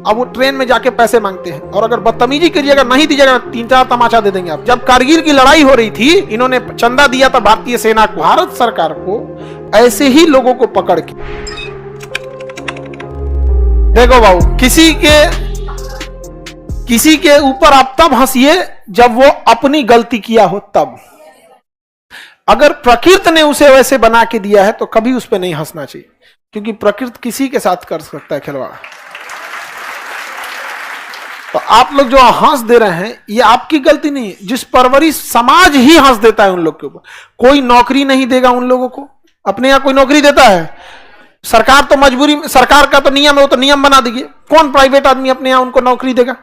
अब वो ट्रेन में जाके पैसे मांगते हैं, और अगर बदतमीजी करिएगा, नहीं दीजिएगा, 3-4 तमाचा दे देंगे आप। जब कारगिल की लड़ाई हो रही थी, इन्होंने चंदा दिया था भारतीय सेना को। भारत सरकार को ऐसे ही लोगों को पकड़ के, देखो बाबू, किसी के ऊपर आप तब हंसिए जब वो अपनी गलती किया हो तब। अगर प्रकृति ने उसे वैसे बना के दिया है तो कभी उस पर नहीं हंसना चाहिए, क्योंकि प्रकृति किसी के साथ कर सकता है खिलवाड़। तो आप लोग जो हंस दे रहे हैं, ये आपकी गलती नहीं है, जिस परवरिश समाज ही हंस देता है उन लोग के ऊपर। कोई नौकरी नहीं देगा उन लोगों को, अपने यहाँ कोई नौकरी देता है? सरकार तो मजबूरी में, सरकार का तो नियम है, वो तो नियम बना दीजिए। कौन प्राइवेट आदमी अपने यहाँ उनको नौकरी देगा?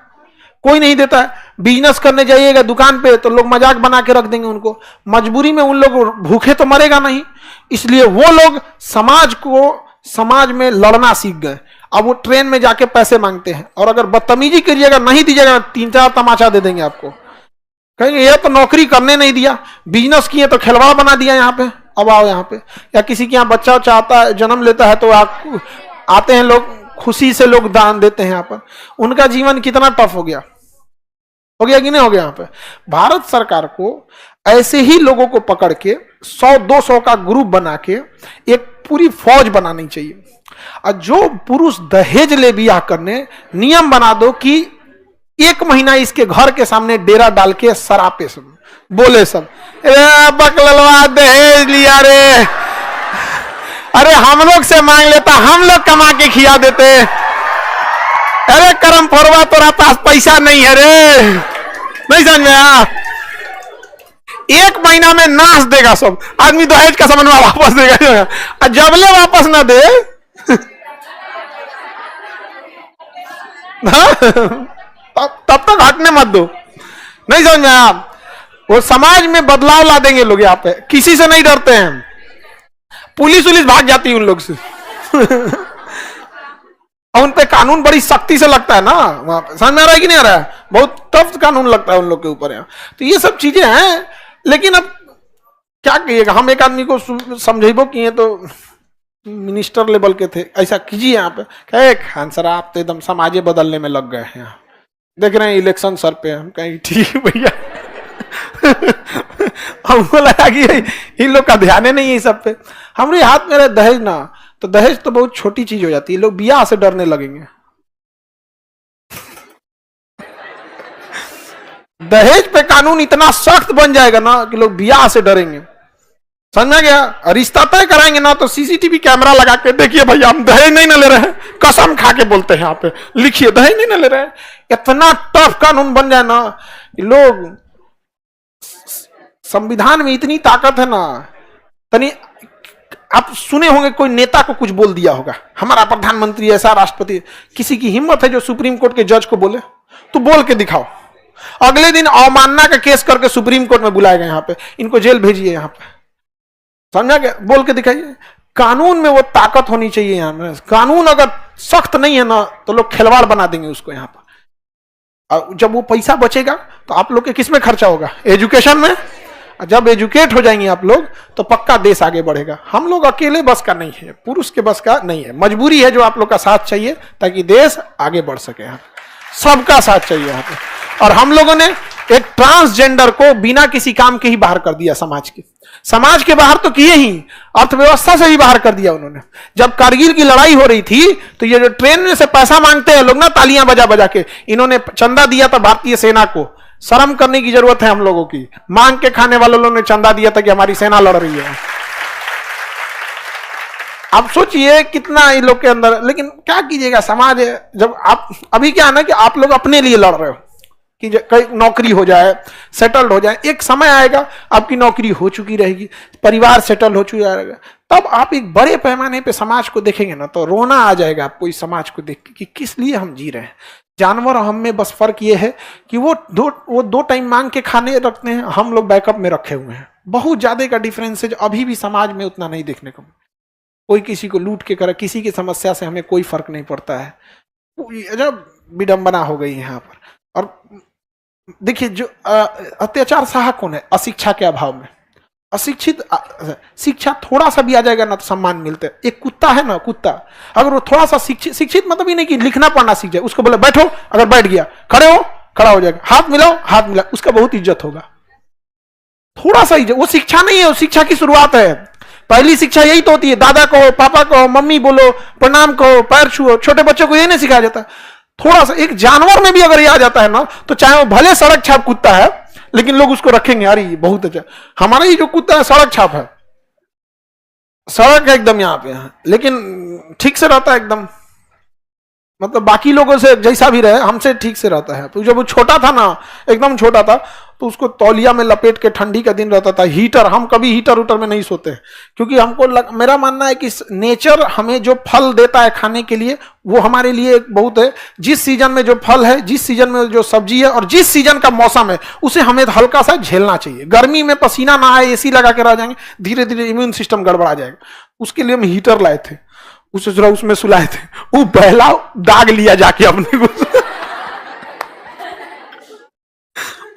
कोई नहीं देता है। बिजनेस करने जाइएगा दुकान पे तो लोग मजाक बना के रख देंगे उनको। मजबूरी में उन लोग भूखे तो मरेगा नहीं, इसलिए वो लोग समाज में लड़ना सीख गए। अब वो ट्रेन में जाके पैसे मांगते हैं, और अगर बदतमीजी करिएगा, नहीं दीजिएगा, 3-4 तमाचा दे देंगे आपको। कहेंगे ये तो नौकरी करने नहीं दिया, बिजनेस किए तो खिलवाड़ बना दिया यहाँ पे, अब आओ यहाँ पे। या किसी के यहाँ बच्चा चाहता है, जन्म लेता है, तो आते हैं लोग, खुशी से लोग दान देते हैं यहाँ पर। उनका जीवन कितना टफ हो गया कि नहीं हो गया? यहाँ पे भारत सरकार को ऐसे ही लोगों को पकड़ के 100-200 का ग्रुप बना के एक पूरी फौज बनानी चाहिए। और जो पुरुष दहेज ले बियाह करने, नियम बना दो कि 1 महीना इसके घर के सामने डेरा डाल के सरापे सब बोले, सब बकललवा दहेज लिया रे, अरे हम लोग से मांग लेता, हम लोग कमा के खिया देते, अरे करम फोरवा तोरा पास पैसा नहीं है रे। नहीं समझ में आया? 1 महीना में नाश देगा सब आदमी, दहेज का सामान वापस देगा, और जबले वापस ना दे तब तक हटने मत दो। नहीं समझ में आया? वो समाज में बदलाव ला देंगे लोग। यहाँ पे किसी से नहीं डरते हैं, पुलिस भाग जाती है उन लोग से। और उन पे कानून बड़ी सख्ती से लगता है ना, वहां पे समझ में आ रहा है कि नहीं आ रहा है? बहुत टफ कानून लगता है उन लोग के ऊपर यहाँ। तो ये सब चीजें हैं, लेकिन अब क्या कहिएगा, हम एक आदमी को समझेबो किए तो मिनिस्टर लेवल के थे, ऐसा कीजिए यहाँ पे, कहे खान सर आप तो एकदम समाजे बदलने में लग गए हैं, देख रहे हैं इलेक्शन सर पे। हम कहीं ठीक भैया, हमको लगा कि इन लोग का ध्यान नहीं है सब पे। हमारे हाथ में रहे दहेज ना, तो दहेज तो बहुत छोटी चीज हो जाती है, लोग ब्याह से डरने लगेंगे। दहेज पे कानून इतना सख्त बन जाएगा ना कि लोग ब्याह से डरेंगे। समझ गया? रिश्ता तय कराएंगे ना तो सीसीटीवी कैमरा लगा के, देखिए भैया हम दहेज नहीं ना ले रहे हैं, कसम खा के बोलते हैं यहाँ पे, लिखिए दहेज नहीं ना ले रहे हैं। इतना टफ कानून बन जाए ना, लोग, संविधान में इतनी ताकत है ना। तनी आप सुने होंगे कोई नेता को कुछ बोल दिया होगा, हमारा प्रधानमंत्री ऐसा, राष्ट्रपति, किसी की हिम्मत है जो सुप्रीम कोर्ट के जज को बोले? तो बोल के दिखाओ, अगले दिन अवमानना का केस करके सुप्रीम कोर्ट में बुलाएगा, यहाँ पे इनको जेल भेजिए, यहाँ पे, समझा गया? बोल के दिखाइए। कानून में वो ताकत होनी चाहिए यहाँ में। कानून अगर सख्त नहीं है ना तो लोग खिलवाड़ बना देंगे उसको यहाँ पर। और जब वो पैसा बचेगा तो आप लोग के किस में खर्चा होगा? एजुकेशन में। जब एजुकेट हो जाएंगे आप लोग तो पक्का देश आगे बढ़ेगा। हम लोग अकेले बस का नहीं है, पुरुष के बस का नहीं है, मजबूरी है जो आप लोग का साथ चाहिए ताकि देश आगे बढ़ सके। यहाँ सबका साथ चाहिए यहाँ पे। और हम लोगों ने एक ट्रांसजेंडर को बिना किसी काम के ही बाहर कर दिया समाज के बाहर तो किए ही, अर्थव्यवस्था से भी बाहर कर दिया उन्होंने। जब कारगिल की लड़ाई हो रही थी तो ये जो ट्रेन में से पैसा मांगते हैं लोग ना, तालियां बजा बजा के, इन्होंने चंदा दिया था भारतीय सेना को। शर्म करने की जरूरत है हम लोगों की। मांग के खाने वाले लोगों ने चंदा दिया था कि हमारी सेना लड़ रही है। आप सोचिए कितना इन लोग के अंदर। लेकिन क्या कीजिएगा, समाज है। जब आप अभी क्या है ना कि आप लोग अपने लिए लड़ रहे हो कि कहीं नौकरी हो जाए, सेटल्ड हो जाए। एक समय आएगा आपकी नौकरी हो चुकी रहेगी, परिवार सेटल हो चुका रहेगा, तब आप एक बड़े पैमाने पे समाज को देखेंगे ना तो रोना आ जाएगा आपको इस समाज को देख के कि किस लिए हम जी रहे हैं। जानवर हम में बस फर्क ये है कि वो दो टाइम मांग के खाने रखते हैं, हम लोग बैकअप में रखे हुए हैं। बहुत ज्यादा का डिफरेंस है जो अभी भी समाज में उतना नहीं देखने को। कोई किसी को लूट के करे, किसी की समस्या से हमें कोई फर्क नहीं पड़ता है। जब विडंबना हो गई यहाँ पर। और देखिए जो अत्याचार सहा कौन है? अशिक्षा के अभाव में। अशिक्षित शिक्षा थोड़ा सा भी आ जाएगा ना तो सम्मान मिलते हैं। एक कुत्ता है ना, कुत्ता अगर वो थोड़ा सा शिक्षित मतलब ही नहीं कि लिखना पढ़ना सीख जाए, उसको बोले बैठो, अगर बैठ गया, खड़े हो, खड़ा हो जाएगा, हाथ मिलाओ, हाथ मिला, उसका बहुत इज्जत होगा। थोड़ा सा इज्जत, वो शिक्षा नहीं है, वो शिक्षा की शुरुआत है। पहली शिक्षा यही तो होती है, दादा कहो, पापा कहो, मम्मी बोलो, प्रणाम कहो, पैर छुओ। छोटे बच्चों को यही नहीं सिखाया जाता। थोड़ा सा एक जानवर में भी अगर ये आ जाता है ना, तो चाहे वो भले सड़क छाप कुत्ता है, लेकिन लोग उसको रखेंगे, अरे बहुत अच्छा। हमारा ये जो कुत्ता है सड़क छाप है, सड़क है एकदम यहाँ पे, लेकिन ठीक से रहता है एकदम, मतलब बाकी लोगों से जैसा भी रहे, हमसे ठीक से रहता है। तो जब वो छोटा था ना, एकदम छोटा था, तो उसको तौलिया में लपेट के, ठंडी का दिन रहता था, हीटर, हम कभी हीटर उटर में नहीं सोते, क्योंकि हमको मेरा मानना है कि नेचर हमें जो फल देता है खाने के लिए, वो हमारे लिए बहुत है। जिस सीजन में जो फल है, जिस सीजन में जो सब्जी है, और जिस सीजन का मौसम है, उसे हमें हल्का सा झेलना चाहिए। गर्मी में पसीना ना आए, एसी लगा के रह जाएंगे, धीरे धीरे इम्यून सिस्टम गड़बड़ा जाएगा। उसके लिए हम हीटर लाए थे, उसे जरा उसमें सुलाए थे, वो पहला दाग लिया जाके अपने को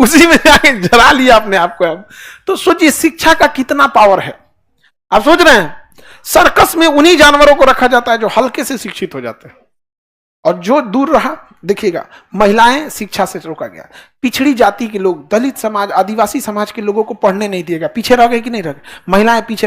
उसी में जाके जला लिया अपने आप को। अब तो सोचिए शिक्षा का कितना पावर है। आप सोच रहे हैं, सर्कस में उन्हीं जानवरों को रखा जाता है जो हल्के से शिक्षित हो जाते हैं, और जो दूर रहा, देखिएगा महिलाएं शिक्षा से रोका गया, पिछड़ी जाति के लोग, दलित समाज, आदिवासी समाज के लोगों को पढ़ने नहीं दिएगा, पीछे रह गए कि नहीं रह गए, महिलाएं पीछे